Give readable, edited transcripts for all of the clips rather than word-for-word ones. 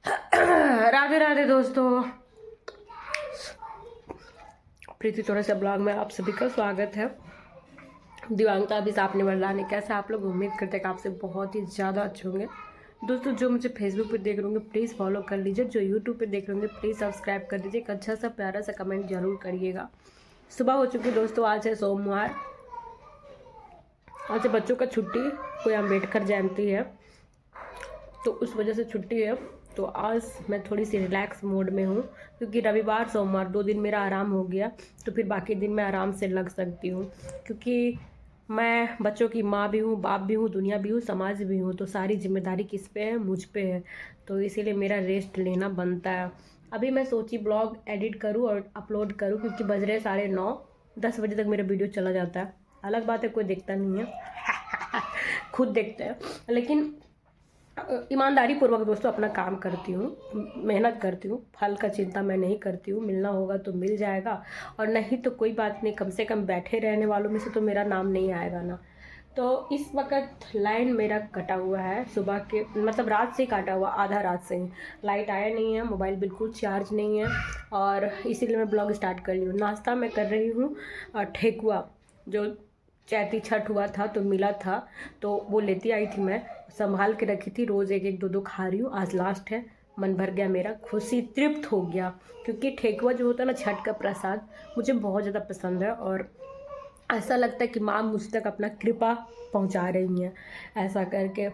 राधे राधे दोस्तों, प्रीति थोड़ा सा ब्लॉग में आप सभी का स्वागत है। दिवांगता अभी आपने मर्दाने कैसे आप लोग उम्मीद करते हैं कि आपसे बहुत ही ज़्यादा अच्छे होंगे। दोस्तों जो मुझे फेसबुक पे देख रहे होंगे प्लीज़ फॉलो कर लीजिए, जो यूट्यूब पे देख रहे होंगे प्लीज़ सब्सक्राइब कर दीजिए। एक अच्छा सा प्यारा सा कमेंट जरूर करिएगा। सुबह हो चुकी दोस्तों, आज है सोमवार, आज बच्चों का छुट्टी, कोई अम्बेडकर जयंती है तो उस वजह से छुट्टी है। तो आज मैं थोड़ी सी रिलैक्स मोड में हूँ क्योंकि रविवार सोमवार 2 दिन मेरा आराम हो गया, तो फिर बाकी दिन मैं आराम से लग सकती हूँ क्योंकि मैं बच्चों की माँ भी हूँ, बाप भी हूँ, दुनिया भी हूँ, समाज भी हूँ। तो सारी जिम्मेदारी किस पे है? मुझ पे है। तो इसीलिए मेरा रेस्ट लेना बनता है। अभी मैं सोची ब्लॉग एडिट करूँ और अपलोड करूँ क्योंकि बज रहे 9:30, 10 बजे तक मेरा वीडियो चला जाता है। अलग बात है कोई देखता नहीं है खुद देखते हैं, लेकिन ईमानदारी पूर्वक दोस्तों अपना काम करती हूँ, मेहनत करती हूँ। फल का चिंता मैं नहीं करती हूँ, मिलना होगा तो मिल जाएगा और नहीं तो कोई बात नहीं। कम से कम बैठे रहने वालों में से तो मेरा नाम नहीं आएगा ना। तो इस वक्त लाइन मेरा कटा हुआ है, सुबह के मतलब रात से काटा हुआ, आधा रात से ही लाइट आया नहीं है, मोबाइल बिल्कुल चार्ज नहीं है और इसीलिए मैं ब्लॉग स्टार्ट कर रही हूँ। नाश्ता मैं कर रही हूँ ठेकुआ, जो चैती छठ हुआ था तो मिला था तो वो लेती आई थी, मैं संभाल के रखी थी। रोज़ एक एक दो दो खा रही हूँ, आज लास्ट है। मन भर गया मेरा, खुशी तृप्त हो गया क्योंकि ठेकुआ जो होता है ना छठ का प्रसाद, मुझे बहुत ज़्यादा पसंद है और ऐसा लगता है कि माँ मुझ तक अपना कृपा पहुँचा रही हैं ऐसा करके।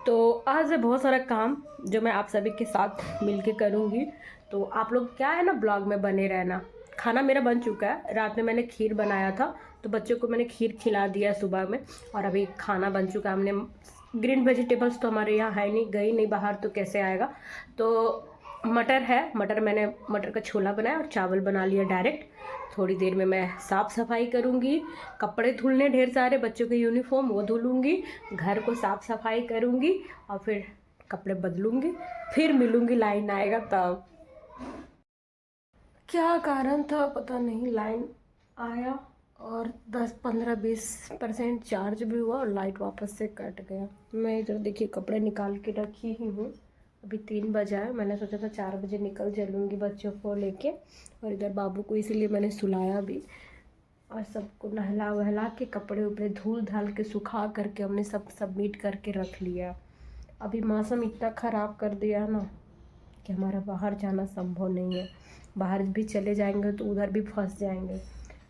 तो आज है बहुत सारा काम जो मैं आप सभी के साथ मिल के करूँगी। तो आप लोग क्या है ना ब्लॉग में बने रहना। खाना मेरा बन चुका है, रात में मैंने खीर बनाया था तो बच्चों को मैंने खीर खिला दिया सुबह में और अभी खाना बन चुका है। हमने ग्रीन वेजिटेबल्स तो हमारे यहाँ है नहीं, गई नहीं बाहर तो कैसे आएगा। तो मटर है, मैंने मटर का छोला बनाया और चावल बना लिया डायरेक्ट। थोड़ी देर में मैं साफ़ सफाई करूँगी, कपड़े धुलने ढेर सारे, बच्चों के यूनिफॉर्म वो धुलूँगी, घर को साफ़ सफाई करूँगी और फिर कपड़े बदलूँगी, फिर मिलूँगी। लाइन आएगा तब। क्या कारण था पता नहीं, लाइन आया और 10-15-20% चार्ज भी हुआ और लाइट वापस से कट गया। मैं इधर देखिए कपड़े निकाल के रखी ही हूँ। अभी 3 बजा है, मैंने सोचा था 4 बजे निकल चलूँगी बच्चों को लेके और इधर बाबू को इसीलिए मैंने सुलाया भी और सबको नहला वहला के कपड़े उपड़े धुल धाल के सुखा करके हमने सब सबमिट करके रख लिया। अभी मौसम इतना ख़राब कर दिया ना कि हमारा बाहर जाना संभव नहीं है। बाहर भी चले जाएंगे तो उधर भी फंस जाएंगे।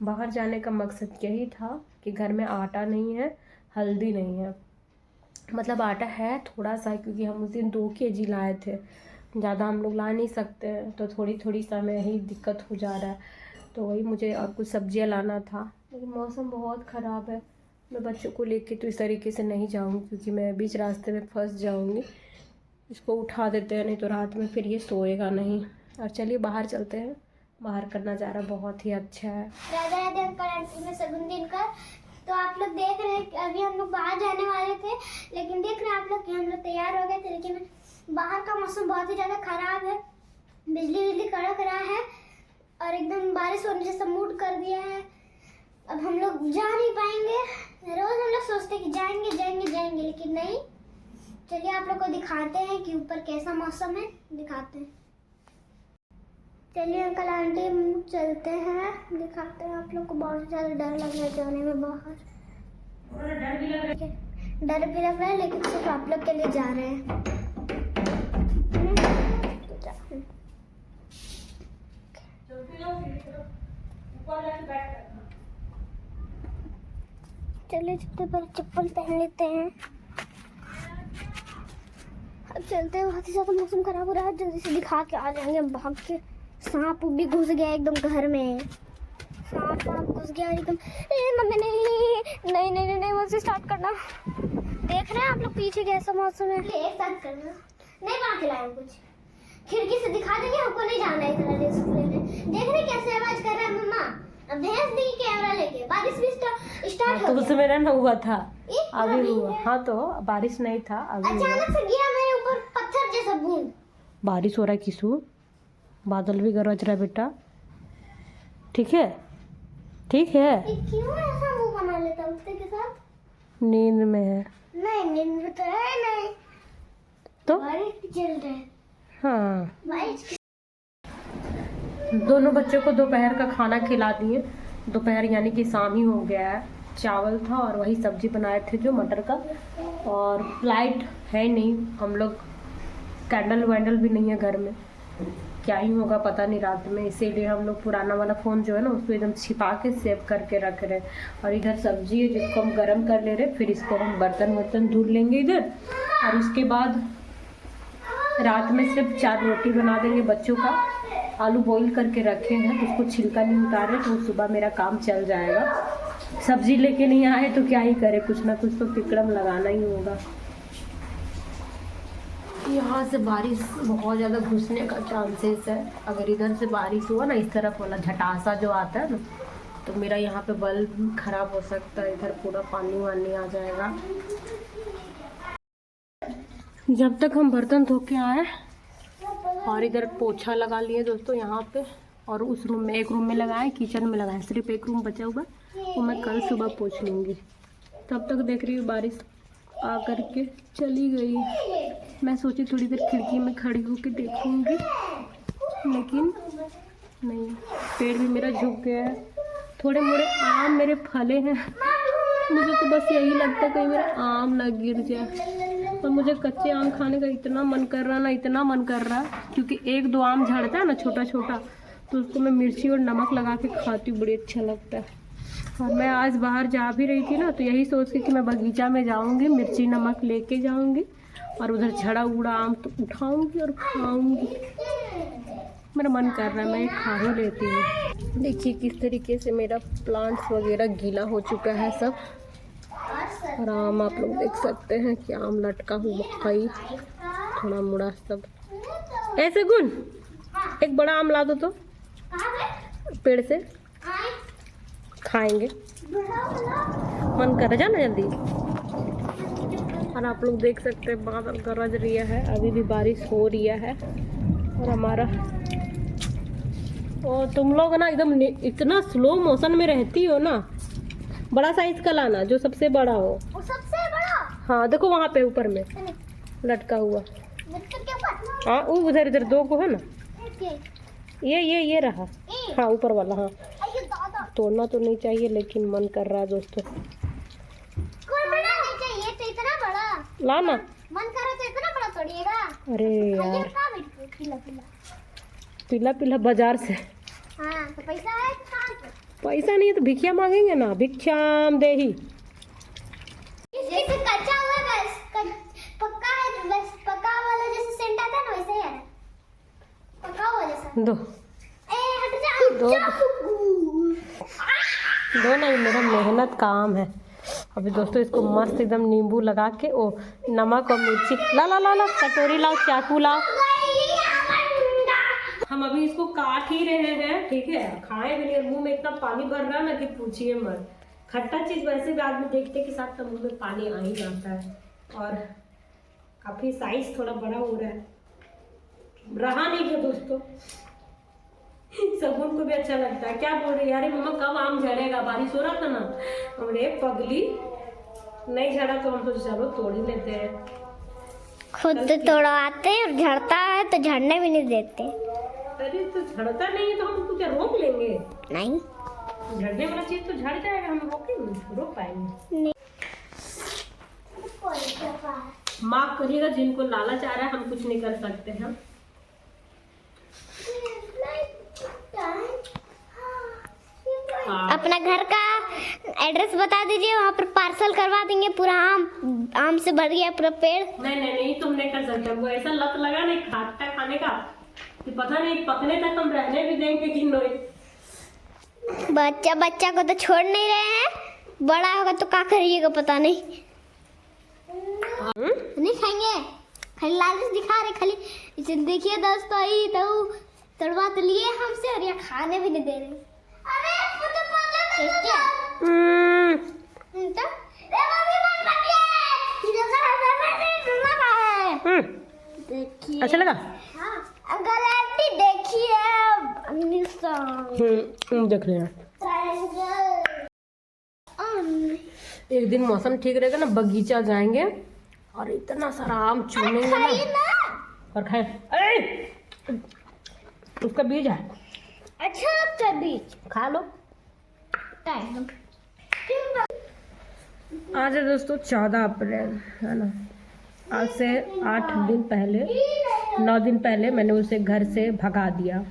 बाहर जाने का मकसद यही था कि घर में आटा नहीं है, हल्दी नहीं है, मतलब आटा है थोड़ा सा क्योंकि हम उस दिन 2 kg लाए थे, ज़्यादा हम लोग ला नहीं सकते हैं तो थोड़ी थोड़ी सा में ही दिक्कत हो जा रहा है। तो वही मुझे और कुछ सब्जियां लाना था, लेकिन मौसम बहुत ख़राब है। मैं बच्चों को लेके तो इस तरीके से नहीं जाऊँगी क्योंकि मैं बीच रास्ते में फंस जाऊँगी। इसको उठा देते हैं, नहीं तो रात में फिर ये सोएगा नहीं। और चलिए बाहर चलते हैं, बाहर का नज़ारा बहुत ही अच्छा है। राधे राधे अंकल आंटी में सगुन दिन का। तो आप लोग देख रहे हैं कि अभी हम लोग बाहर जाने वाले थे, लेकिन देख रहे हैं आप लोग कि हम लोग तैयार हो गए थे, लेकिन बाहर का मौसम बहुत ही ज़्यादा ख़राब है। बिजली कड़क रहा है और एकदम बारिश होने जैसा मूड कर दिया है। अब हम लोग जा नहीं पाएंगे। रोज़ हम लोग सोचते हैं कि जाएंगे जाएंगे जाएंगे, लेकिन नहीं। चलिए आप लोग को दिखाते हैं कि ऊपर कैसा मौसम है, दिखाते हैं। चलिए अंकल आंटी चलते हैं, दिखाते हैं आप लोग को। बहुत ज़्यादा डर लग रहा है जाने में बाहर, डर भी लग रहा है लेकिन सिर्फ आप लोग के लिए जा रहे हैं। चलिए चलते पर चप्पल पहन लेते हैं। अब चलते हैं, बहुत ही ज़्यादा मौसम खराब हो रहा है, जल्दी से दिखा के आ जाएंगे भाग के। सांप भी घुस गया एकदम घर में, सांप घुस गया एकदम। मम्मी नहीं नहीं नहीं नहीं मुझसे स्टार्ट करना। देख रहे हैं आप लोग पीछे कैसा मौसम है। एक साथ करना नहीं, वहाँ खिलाए कुछ खिड़की से दिखा देंगे, हमको नहीं जाना है इतना रिस्क लेने। देख रहे कैसे आवाज कर रहा है मम्मा, भैंस दी कैमरा लेके। बारिश भी स्टार्ट हो गया। तो मेरा ना हुआ था अभी हुआ, हाँ तो बारिश नहीं था अभी। अचानक से गिरा मेरे ऊपर पत्थर जैसा बूंद। बारिश हो रहा है किसू, बादल भी गरज रहा है बेटा, ठीक है ठीक है। क्यों ऐसा मुंह बना लेता उठते के साथ? नींद में है। नहीं नींद में तो है नहीं, तो बारिश चल रहा है। हाँ, दोनों बच्चों को दोपहर का खाना खिला दिए। दोपहर यानी कि शाम ही हो गया है। चावल था और वही सब्जी बनाए थे जो मटर का। और लाइट है नहीं, हम लोग कैंडल वैंडल भी नहीं है घर में, क्या ही होगा पता नहीं रात में। इसीलिए हम लोग पुराना वाला फ़ोन जो है ना उसको एकदम छिपा के सेव करके रख रहे हैं। और इधर सब्जी है जिसको हम गर्म कर ले रहे, फिर इसको हम बर्तन वर्तन धुल लेंगे इधर। और उसके बाद रात में सिर्फ 4 रोटी बना देंगे बच्चों का। आलू बॉईल करके रखे हैं तो उसको छिलका नहीं उतारे तो सुबह मेरा काम चल जाएगा। सब्जी लेके नहीं आए तो क्या ही करे, कुछ ना कुछ तो तिकड़म लगाना ही होगा। यहाँ से बारिश बहुत ज़्यादा घुसने का चांसेस है। अगर इधर से बारिश हुआ ना, इस तरफ वाला झटासा जो आता है ना, तो मेरा यहाँ पे बल्ब खराब हो सकता है। इधर पूरा पानी वानी आ जाएगा। जब तक हम बर्तन धो के आए और इधर पोछा लगा लिए दोस्तों यहाँ पे, और उस रूम में, एक रूम में लगाए, किचन में लगाए, सिर्फ एक रूम बचा हुआ वो मैं कल सुबह पोछ लूँगी। तब तक देख रही हूँ बारिश आ करके चली गई। मैं सोची थोड़ी देर खिड़की में खड़ी होकर देखूँगी, लेकिन नहीं, पेड़ भी मेरा झुक गया है। थोड़े मोड़े आम मेरे फले हैं, मुझे तो बस यही लगता है कहीं मेरा आम ना गिर जाए। और मुझे कच्चे आम खाने का इतना मन कर रहा ना, इतना मन कर रहा, क्योंकि 1-2 आम झड़ता है ना छोटा छोटा, तो उसको मैं मिर्ची और नमक लगा के खाती हूँ, बड़ी अच्छा लगता है। और मैं आज बाहर जा भी रही थी ना, तो यही सोच के कि मैं बगीचा में जाऊँगी, मिर्ची नमक लेके जाऊँगी और उधर झड़ा उड़ा आम तो उठाऊँगी और खाऊँगी। मेरा मन कर रहा है मैं खा ही लेती हूँ। देखिए किस तरीके से मेरा प्लांट्स वगैरह गीला हो चुका है सब। और आम आप लोग देख सकते हैं कि आम लटका हुआ कई थोड़ा मुड़ा सब। ऐसे गुण एक बड़ा आम ला दो तो पेड़ से खाएंगे, मन कर जाना जल्दी। और आप लोग देख सकते हैं बादल गरज रहा है, अभी भी बारिश हो रही है। और हमारा, और तुम लोग ना एकदम इतना स्लो मोशन में रहती हो ना। बड़ा साइज का लाना जो सबसे बड़ा हो। सबसे बड़ा? हाँ देखो वहाँ पे ऊपर में लटका हुआ। हाँ वो उधर इधर 2 को है ना, ये रहा। हाँ ऊपर वाला। हाँ तोड़ना तो नहीं चाहिए लेकिन मन कर रहा है दोस्तों। नहीं चाहिए तो इतना बड़ा लाना मन करे तो इतना बड़ा तोड़िएगा। अरे यार पीला पीला पीला बाजार से। हाँ तो पैसा है कहाँ पे? पैसा नहीं है तो भिखिया मांगेंगे ना, भिक्षाम देही। जैसे कच्चा हुआ है पक्का है, बस पक्का वाला जैसे सेंट आता है ना वैसे ही है, पक्का हुआ जैसा। दो हट जा दो नहीं, मेरा मेहनत काम है। अभी दोस्तों इसको मस्त एकदम नींबू लगा के, ओ नमक और मिर्ची, ला ला ला ला कटोरी लाओ, चाकू लाओ। हम अभी इसको काट ही रहे हैं, ठीक है, खाए भी नहीं। मुंह में इतना पानी भर रहा है ना कि पूछिए मत। खट्टा चीज वैसे भी आदमी देखते के साथ तो मुंह में पानी आ ही जाता है। और काफी साइज थोड़ा बड़ा हो रहा है, रहा नहीं है दोस्तों। सबून को भी अच्छा लगता है। क्या बोल रही है, अरे मम्मा कब आम झड़ेगा, बारिश हो रहा था ना। अरे पगली, नहीं झड़ा तो हम तो चलो तोड़ ही लेते हैं। खुद तो तोड़वाते और झड़ता है तो झड़ने भी नहीं देते। अरे तो झड़ता नहीं है तो हम उसको क्या रोक लेंगे? नहीं, झड़ने वाला चीज तो झड़ जाएगा, हम रोकेंगे, रोक पाएंगे? माफ करिएगा, जिनको लालच आ रहा है हम कुछ नहीं कर सकते हैं। अपना घर का एड्रेस बता दीजिए, वहाँ पर पार्सल करवा देंगे। पूरा आम से भर गया पूरा पेड़। नहीं तुम नहीं कर सकते। वो ऐसा लत लगा नहीं खट्टा खाने का कि पता नहीं पकने तक हम रहने भी देंगे कि नहीं। बच्चा को तो छोड़ नहीं रहे हैं, बड़ा होगा तो क्या करिएगा पता नहीं। नहीं खाएंगे, खाली लालच दिखा रहे, खाली इसे देखिए दोस्तों, आई तो तड़वा तो लिए हमसे और ये खाने भी नहीं दे रहे। अरे देखिए अच्छा लगा? गलती देखिए, देख रहे हैं। एक दिन मौसम ठीक रहेगा ना, बगीचा जाएंगे और इतना सारा आम चुनेंगे ना और खाए। अरे उसका बीज है, अच्छा लगता है बीज, खा लो। एकदम। आज है दोस्तों 14 अप्रैल, है ना। आज से 8 दिन पहले, 9 दिन पहले मैंने उसे घर से भगा दिया,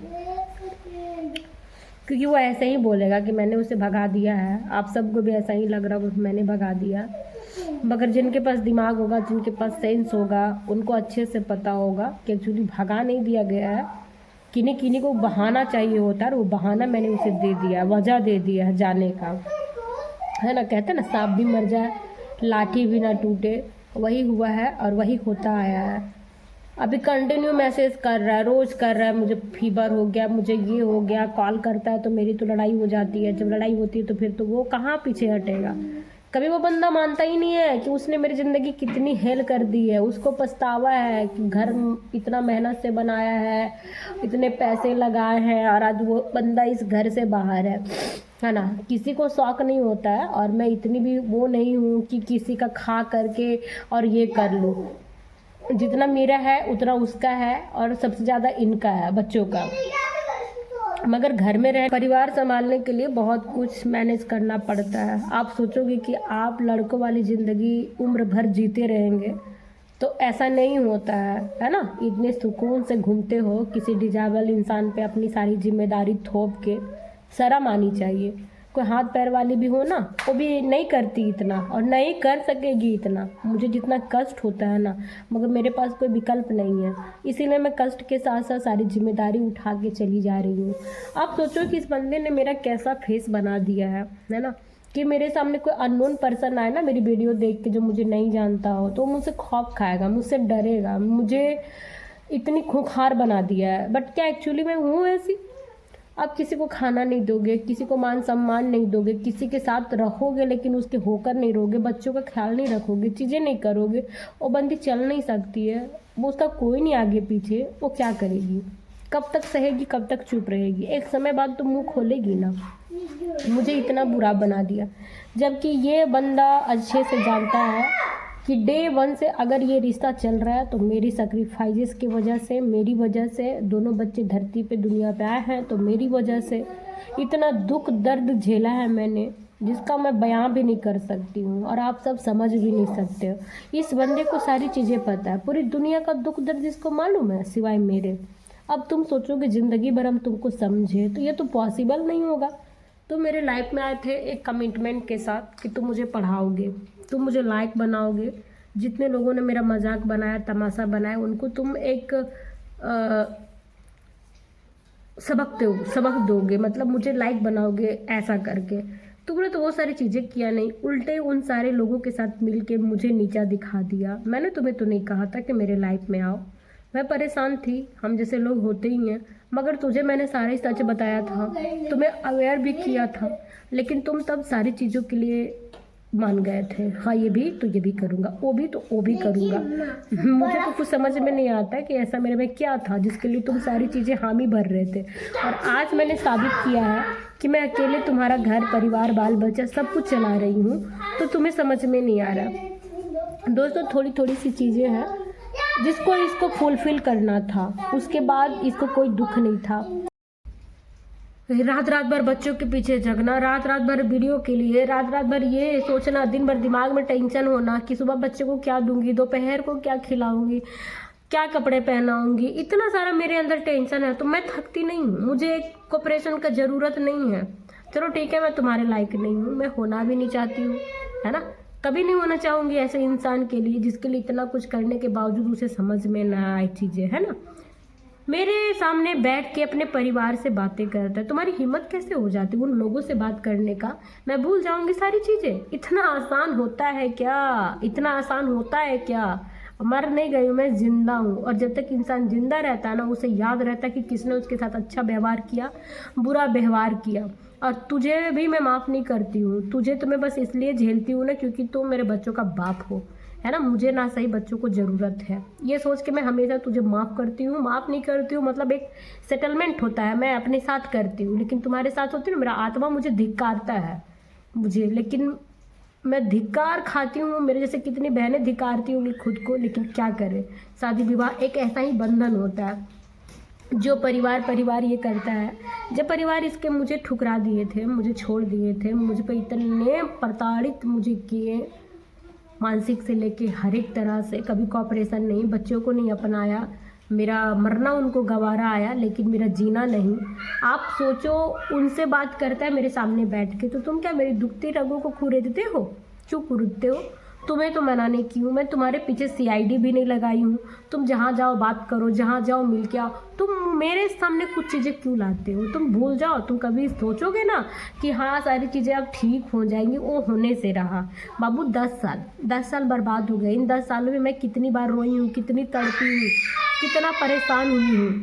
क्योंकि वो ऐसे ही बोलेगा कि मैंने उसे भगा दिया है। आप सबको भी ऐसा ही लग रहा होगा मैंने भगा दिया, मगर जिनके पास दिमाग होगा, जिनके पास सेंस होगा, उनको अच्छे से पता होगा कि एक्चुअली भगा नहीं दिया गया है। किन्हीं किन्हीं को बहाना चाहिए होता है, और वो बहाना मैंने उसे दे दिया, वजह दे दिया है जाने का, है ना। कहते हैं ना, सांप भी मर जाए लाठी भी ना टूटे, वही हुआ है और वही होता आया है। अभी कंटिन्यू मैसेज कर रहा है, रोज़ कर रहा है, मुझे फीवर हो गया, मुझे ये हो गया, कॉल करता है तो मेरी तो लड़ाई हो जाती है। जब लड़ाई होती है तो फिर तो वो कहाँ पीछे हटेगा। कभी वो बंदा मानता ही नहीं है कि उसने मेरी ज़िंदगी कितनी हेल्प कर दी है। उसको पछतावा है कि घर इतना मेहनत से बनाया है, इतने पैसे लगाए हैं, और आज वो बंदा इस घर से बाहर है ना। किसी को शौक नहीं होता है, और मैं इतनी भी वो नहीं हूँ कि किसी का खा करके और ये कर लूँ। जितना मेरा है उतना उसका है, और सबसे ज़्यादा इनका है, बच्चों का। मगर घर में रह परिवार संभालने के लिए बहुत कुछ मैनेज करना पड़ता है। आप सोचोगे कि आप लड़कों वाली ज़िंदगी उम्र भर जीते रहेंगे, तो ऐसा नहीं होता है ना। इतने सुकून से घूमते हो, किसी डिजाबल इंसान पे अपनी सारी जिम्मेदारी थोप के, शर्म आनी चाहिए। कोई हाथ पैर वाली भी हो ना, वो भी नहीं करती इतना, और नहीं कर सकेगी इतना। मुझे जितना कष्ट होता है ना, मगर मेरे पास कोई विकल्प नहीं है, इसीलिए मैं कष्ट के साथ साथ सारी जिम्मेदारी उठा के चली जा रही हूँ। आप सोचो कि इस बंदे ने मेरा कैसा फेस बना दिया है ना। कि मेरे सामने कोई अननोन पर्सन आए ना मेरी वीडियो देख के, जो मुझे नहीं जानता हो, तो मुझसे खौफ खाएगा, मुझसे डरेगा, मुझे इतनी खूंखार बना दिया है। बट क्या एक्चुअली मैं हूँ ऐसी? आप किसी को खाना नहीं दोगे, किसी को मान सम्मान नहीं दोगे, किसी के साथ रहोगे लेकिन उसके होकर नहीं रहोगे, बच्चों का ख्याल नहीं रखोगे, चीज़ें नहीं करोगे, वो बंदी चल नहीं सकती है, वो उसका कोई नहीं आगे पीछे, वो क्या करेगी? कब तक सहेगी, कब तक चुप रहेगी? एक समय बाद तो मुंह खोलेगी ना। मुझे इतना बुरा बना दिया, जबकि ये बंदा अच्छे से जानता है कि डे 1 से अगर ये रिश्ता चल रहा है तो मेरी सेक्रीफाइसेस की वजह से, मेरी वजह से दोनों बच्चे धरती पे दुनिया पे आए हैं, तो मेरी वजह से इतना दुख दर्द झेला है मैंने, जिसका मैं बयां भी नहीं कर सकती हूँ, और आप सब समझ भी नहीं सकते हो। इस बंदे को सारी चीज़ें पता है, पूरी दुनिया का दुख दर्द इसको मालूम है सिवाय मेरे। अब तुम सोचोगे ज़िंदगी भर हम तुमको समझे, तो ये तो पॉसिबल नहीं होगा। तुम मेरे लाइफ में आए थे एक कमिटमेंट के साथ कि तुम मुझे पढ़ाओगे, तुम मुझे लायक बनाओगे। जितने लोगों ने मेरा मजाक बनाया, तमाशा बनाया, उनको तुम एक सबक दोगे, मतलब मुझे लायक बनाओगे ऐसा करके। तुमने तो वो सारी चीज़ें किया नहीं, उल्टे उन सारे लोगों के साथ मिलके मुझे नीचा दिखा दिया। मैंने तुम्हें तो नहीं कहा था कि मेरे लाइफ में आओ, मैं परेशान थी, हम जैसे लोग होते ही हैं। मगर तुझे मैंने सारे सच बताया था, तुम्हें अवेयर भी किया था, लेकिन तुम तब सारी चीज़ों के लिए मान गए थे। हाँ ये भी तो ये भी करूँगा, वो भी तो वो भी करूँगा। मुझे तो कुछ समझ में नहीं आता कि ऐसा मेरे में क्या था जिसके लिए तुम सारी चीज़ें हामी भर रहे थे। और आज मैंने साबित किया है कि मैं अकेले तुम्हारा घर परिवार बाल बच्चा सब कुछ चला रही हूँ, तो तुम्हें समझ में नहीं आ रहा। दोस्तों थोड़ी थोड़ी सी चीज़ें हैं जिसको इसको फुलफिल करना था, उसके बाद इसको कोई दुख नहीं था। रात रात भर बच्चों के पीछे जगना, रात रात भर वीडियो के लिए, रात रात भर ये सोचना, दिन भर दिमाग में टेंशन होना कि सुबह बच्चे को क्या दूंगी, दोपहर को क्या खिलाऊंगी, क्या कपड़े पहनाऊंगी, इतना सारा मेरे अंदर टेंशन है। तो मैं थकती नहीं हूँ, मुझे एक कोऑपरेशन का ज़रूरत नहीं है। चलो ठीक है, मैं तुम्हारे लायक नहीं हूँ, मैं होना भी नहीं चाहती हूँ, है ना। कभी नहीं होना चाहूँगी ऐसे इंसान के लिए जिसके लिए इतना कुछ करने के बावजूद उसे समझ में ना आए चीज़ें, है ना। मेरे सामने बैठ के अपने परिवार से बातें करता है, तुम्हारी हिम्मत कैसे हो जाती उन लोगों से बात करने का? मैं भूल जाऊंगी सारी चीज़ें? इतना आसान होता है क्या? इतना आसान होता है क्या? मर नहीं गई हूँ, मैं जिंदा हूँ, और जब तक इंसान जिंदा रहता है ना, उसे याद रहता है कि किसने उसके साथ अच्छा व्यवहार किया, बुरा व्यवहार किया। और तुझे भी मैं माफ़ नहीं करती हूँ, तुझे तो मैं बस इसलिए झेलती हूँ ना क्योंकि तुम मेरे बच्चों का बाप हो, है ना। मुझे ना सही बच्चों को ज़रूरत है, ये सोच के मैं हमेशा तुझे माफ़ करती हूँ। माफ़ नहीं करती हूँ मतलब एक सेटलमेंट होता है, मैं अपने साथ करती हूँ, लेकिन तुम्हारे साथ होती है ना, मेरा आत्मा मुझे धिक्कारता है मुझे। लेकिन मैं धिक्कार खाती हूँ, मेरे जैसे कितनी बहनें धिक्कारती होंगी खुद को, लेकिन क्या करें, शादी विवाह एक ऐसा ही बंधन होता है जो परिवार ये करता है। जब परिवार इसके मुझे ठुकरा दिए थे, मुझे छोड़ दिए थे, मुझ पे इतने प्रताड़ित मुझे किए, मानसिक से लेके हर एक तरह से, कभी कॉपरेशन नहीं, बच्चों को नहीं अपनाया, मेरा मरना उनको गवारा आया लेकिन मेरा जीना नहीं। आप सोचो, उनसे बात करता है मेरे सामने बैठ के, तो तुम क्या मेरी दुखती रगों को खुरेदते हो, क्यों खुरदते हो? तुम्हें तो मना नहीं की हूँ, मैं तुम्हारे पीछे CID भी नहीं लगाई हूँ। तुम जहाँ जाओ बात करो, जहाँ जाओ मिल के आओ, तुम मेरे सामने कुछ चीज़ें क्यों लाते हो? तुम भूल जाओ, तुम कभी सोचोगे ना कि हाँ सारी चीज़ें अब ठीक हो जाएंगी, वो होने से रहा। बाबू 10 साल बर्बाद हो गए। इन 10 सालों में मैं कितनी बार रोई हूँ, कितनी तड़पी हूँ, कितना परेशान हुई हूँ,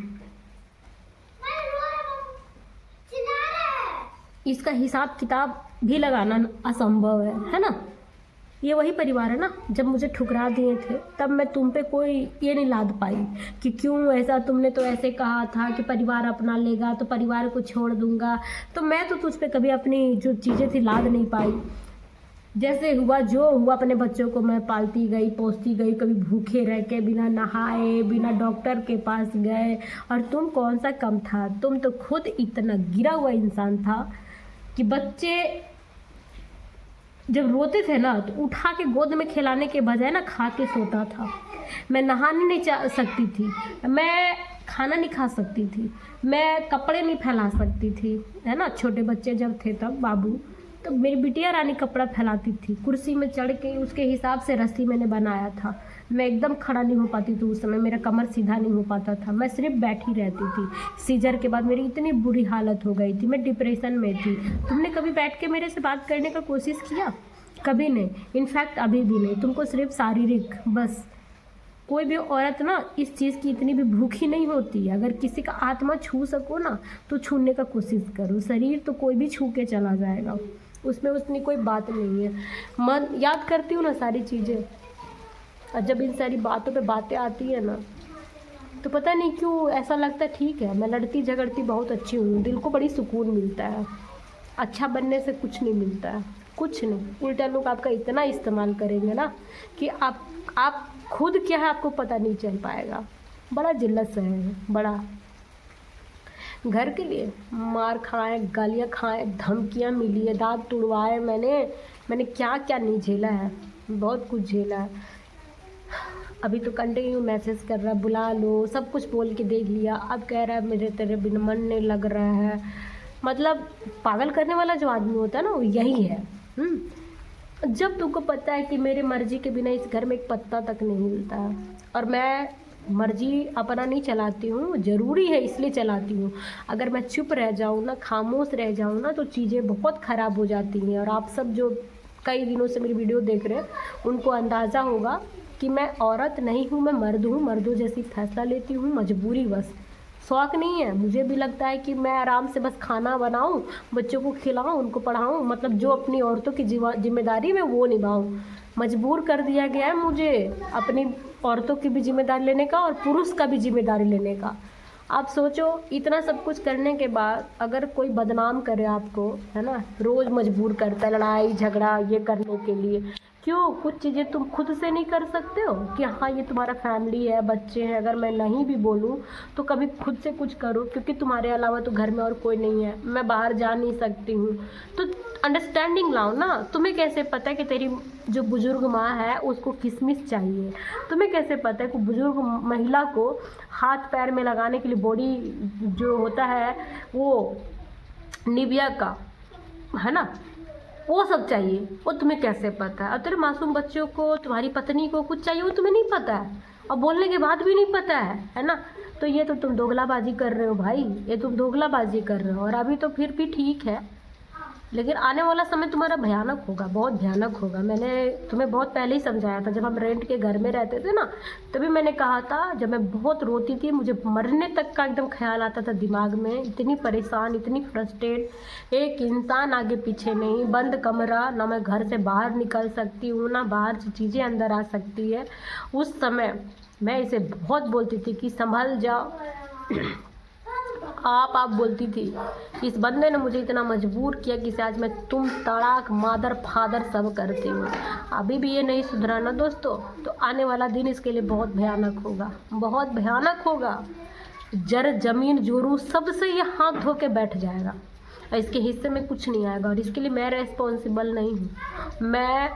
इसका हिसाब किताब भी लगाना असंभव है ना? ये वही परिवार है ना, जब मुझे ठुकरा दिए थे तब मैं तुम पे कोई ये नहीं लाद पाई कि क्यों ऐसा, तुमने तो ऐसे कहा था कि परिवार अपना लेगा तो परिवार को छोड़ दूंगा, तो मैं तो तुझ पे कभी अपनी जो चीज़ें थी लाद नहीं पाई। जैसे हुआ जो हुआ, अपने बच्चों को मैं पालती गई, पोसती गई, कभी भूखे रह के, बिना नहाए, बिना डॉक्टर के पास गए। और तुम कौन सा कम था, तुम तो खुद इतना गिरा हुआ इंसान था कि बच्चे जब रोते थे ना तो उठा के गोद में खिलाने के बजाय ना खा के सोता था। मैं नहाने नहीं जा सकती थी, मैं खाना नहीं खा सकती थी, मैं कपड़े नहीं फैला सकती थी, है ना? छोटे बच्चे जब थे तब बाबू, तो मेरी बिटिया रानी कपड़ा फैलाती थी, कुर्सी में चढ़ के उसके हिसाब से रस्सी मैंने बनाया था। मैं एकदम खड़ा नहीं हो पाती थी उस समय, मेरा कमर सीधा नहीं हो पाता था, मैं सिर्फ बैठी रहती थी। सीजर के बाद मेरी इतनी बुरी हालत हो गई थी, मैं डिप्रेशन में थी। तुमने कभी बैठ के मेरे से बात करने का कोशिश किया? कभी नहीं, इनफैक्ट अभी भी नहीं। तुमको सिर्फ शारीरिक, बस। कोई भी औरत ना इस चीज़ की इतनी भी भूखी नहीं होती। अगर किसी का आत्मा छू सको ना तो छूने का कोशिश करो, शरीर तो कोई भी छू के चला जाएगा, उसमें उतनी कोई बात नहीं है। मन याद करती हूँ ना सारी चीज़ें, और जब इन सारी बातों पे बातें आती है ना तो पता नहीं क्यों ऐसा लगता है ठीक है, मैं लड़ती झगड़ती बहुत अच्छी हूँ, दिल को बड़ी सुकून मिलता है। अच्छा बनने से कुछ नहीं मिलता है, कुछ नहीं। उल्टा लोग आपका इतना इस्तेमाल करेंगे ना कि आप खुद क्या है आपको पता नहीं चल पाएगा। बड़ा जिल्लत है, बड़ा। घर के लिए मार खाए, गालियाँ खाए, धमकियाँ मिली है, दांत तुड़वाए, मैंने क्या क्या नहीं झेला है, बहुत कुछ झेला है। अभी तो कंटिन्यू मैसेज कर रहा है, बुला लो, सब कुछ बोल के देख लिया, अब कह रहा है मेरे तेरे बिन मन नहीं लग रहा है। मतलब पागल करने वाला जो आदमी होता है ना वो यही है। जब तुमको पता है कि मेरे मर्जी के बिना इस घर में एक पत्ता तक नहीं हिलता, और मैं मर्जी अपना नहीं चलाती हूँ, ज़रूरी है इसलिए चलाती हूँ। अगर मैं चुप रह जाऊँ ना, खामोश रह जाऊँ ना, तो चीज़ें बहुत ख़राब हो जाती हैं। और आप सब जो कई दिनों से मेरी वीडियो देख रहे हैं उनको अंदाज़ा होगा कि मैं औरत नहीं हूँ, मैं मर्द हूँ, मर्दों जैसी फैसला लेती हूँ, मजबूरी बस, शौक़ नहीं है। मुझे भी लगता है कि मैं आराम से बस खाना बनाऊं, बच्चों को खिलाऊं, उनको पढ़ाऊं, मतलब जो अपनी औरतों की जिम्मेदारी में वो निभाऊं। मजबूर कर दिया गया है मुझे अपनी औरतों की भी जिम्मेदारी लेने का और पुरुष का भी जिम्मेदारी लेने का। आप सोचो, इतना सब कुछ करने के बाद अगर कोई बदनाम करे आपको, है ना, रोज़ मजबूर करता है लड़ाई झगड़ा ये करने के लिए, क्यों? कुछ चीज़ें तुम खुद से नहीं कर सकते हो कि हाँ ये तुम्हारा फैमिली है, बच्चे हैं, अगर मैं नहीं भी बोलूँ तो कभी खुद से कुछ करो, क्योंकि तुम्हारे अलावा तो घर में और कोई नहीं है, मैं बाहर जा नहीं सकती हूँ। तो अंडरस्टैंडिंग लाओ ना। तुम्हें कैसे पता है कि तेरी जो बुज़ुर्ग माँ है उसको किशमिश चाहिए? तुम्हें कैसे पता है कि बुज़ुर्ग महिला को हाथ पैर में लगाने के लिए बॉडी जो होता है वो निविया का, है ना, वो सब चाहिए? वो तुम्हें कैसे पता है? और तेरे मासूम बच्चों को, तुम्हारी पत्नी को कुछ चाहिए वो तुम्हें नहीं पता है, और बोलने के बाद भी नहीं पता है ना? तो ये तो तुम दोगलाबाजी कर रहे हो भाई, ये तुम दोगलाबाजी कर रहे हो। और अभी तो फिर भी ठीक है, लेकिन आने वाला समय तुम्हारा भयानक होगा, बहुत भयानक होगा। मैंने तुम्हें बहुत पहले ही समझाया था, जब हम रेंट के घर में रहते थे ना, तभी मैंने कहा था, जब मैं बहुत रोती थी, मुझे मरने तक का एकदम ख्याल आता था दिमाग में, इतनी परेशान, इतनी फ्रस्ट्रेट, एक इंसान आगे पीछे नहीं, बंद कमरा, ना मैं घर से बाहर निकल सकती हूँ, ना बाहर से चीज़ें अंदर आ सकती है। उस समय मैं इसे बहुत बोलती थी कि संभल जाओ, आप बोलती थी। इस बंदे ने मुझे इतना मजबूर किया कि आज मैं तुम तड़ाक मादर फादर सब करती हूँ। अभी भी ये नहीं सुधरा ना दोस्तों, तो आने वाला दिन इसके लिए बहुत भयानक होगा, बहुत भयानक होगा। जर जमीन जोरू सबसे ये हाथ धो के बैठ जाएगा और इसके हिस्से में कुछ नहीं आएगा, और इसके लिए मैं रेस्पॉन्सिबल नहीं हूँ। मैं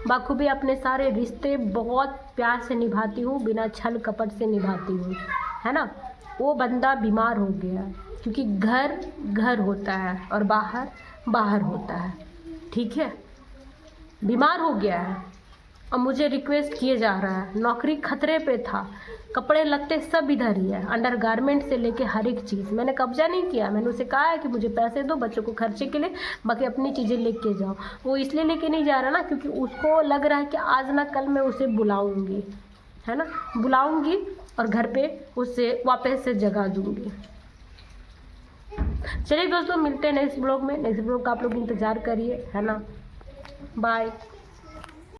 बखूबी अपने सारे रिश्ते बहुत प्यार से निभाती हूँ, बिना छल कपट से निभाती हूँ, है ना। वो बंदा बीमार हो गया, क्योंकि घर घर होता है और बाहर बाहर होता है, ठीक है। बीमार हो गया है और मुझे रिक्वेस्ट किए जा रहा है। नौकरी खतरे पे था, कपड़े लत्ते सब इधर ही है, अंडर गारमेंट से लेके हर एक चीज़। मैंने कब्जा नहीं किया, मैंने उसे कहा है कि मुझे पैसे दो बच्चों को खर्चे के लिए, बाकी अपनी चीज़ें लेके जाओ। वो इसलिए लेके नहीं जा रहा ना, क्योंकि उसको लग रहा है कि आज ना कल मैं उसे बुलाऊंगी, है ना, बुलाऊंगी और घर पे उससे वापस से जगा दूंगी। चलिए दोस्तों, मिलते हैं नेक्स्ट ब्लॉग में। नेक्स्ट ब्लॉग का आप लोग इंतज़ार करिए, है ना। बाय।